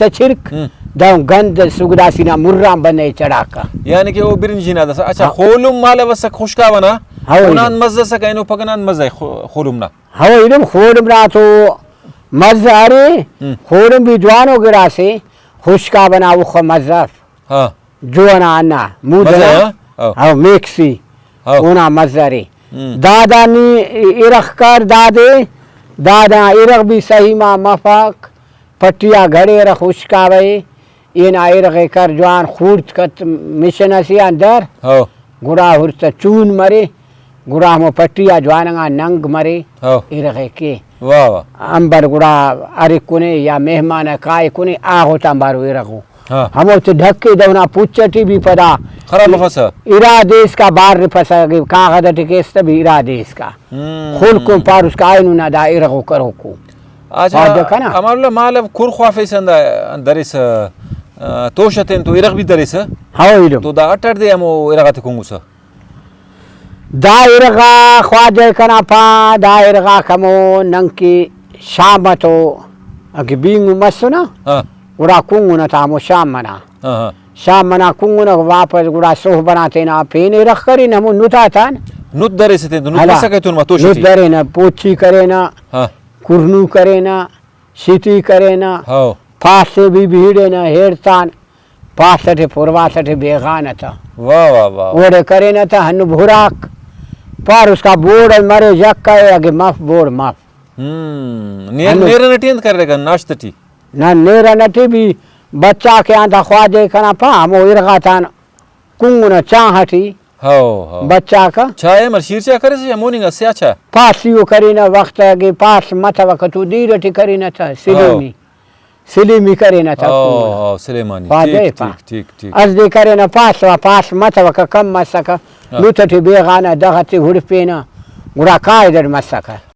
छिरक दम गंद सुगदा सीना मुर्रा बने चढ़ा का यानी कि वो बिरंजी ना दस अच्छा खोलुम माले वस खुशका बना उनान मज़े से कहनो पकनान मज़े खोलुम ना हवा इधम खोलुम ना तो मज़े अरे खोलुम भी जवानों गिरा से खुशका बना वो खमज़र हाँ जोना अन्ना मुझे हाँ मिक्सी उना मज़रे दादा नी इरख कर दादा इरख भी सही मा मफाक पट्टिया घड़े रख खुशका भाई ये ना इरख कर जवान खूर्त कत मिशन असी अंदर गुड़ा हुर्त चून मरे गुड़ा में पट्टिया जवानगा नंग मरे इरख के वाह वाह अंबर गुड़ा अरे कुने या मेहमान काय कुने आ होता बारो इरखो हम तो ढक्के दवना पुच्चटी भी पदा खराब फसा इरा देश का बार फसा कागज टिकेस तभी इरा देश का खुल को पार उसका आयनु ना दायरा को करो को अच्छा देखा ना हमारे माल खुर ख्वाफे संदा दरिस तोशतें तो इरक भी दरिस हाँ इधर तो दा अटर दे हमो इरक कुंगुसा दायरा ख्वाजे कना पा दायरा कमो नंकी शाम तो अगे बींग मस्तो ना गुड़ा कुंगु ना था मो शाम मना कुंगु ना वापस गुड़ा सोह बनाते ना पेने रख करे ना मो नुता था नुत दरे से नुत मसा के तुम तो नुत दरे ना पोछी करे ना कुरनू करे ना सीटी करे ना पास से भी भीड़े ना हेरतान पास सठे पुरवा सठे बेगान था वाह वाह वाह ओरे करे ना था हनु भुराक पर उसका बोर्ड मरे जक का आगे माफ बोर्ड माफ नेरा नटियंत कर रहेगा नाश्तटी ना नेरा नटी भी बच्चा के आंधा ख्वाजे कना पा मो इरगा था कुंगु ना चाहटी बच्चा का चाहे मर शीर्षा करे से मोर्निंग से अच्छा पास यो करी ना वक्त के पास मत वक्त तू दीरटी करी ना था सिलीमी करे ना था सुलेमानी ठीक ठीक आज दे करे ना पास मत वक्त कम मत सका लुटटी बेगाना दगती हुड़ पे ना गुड़ा का इधर मत सका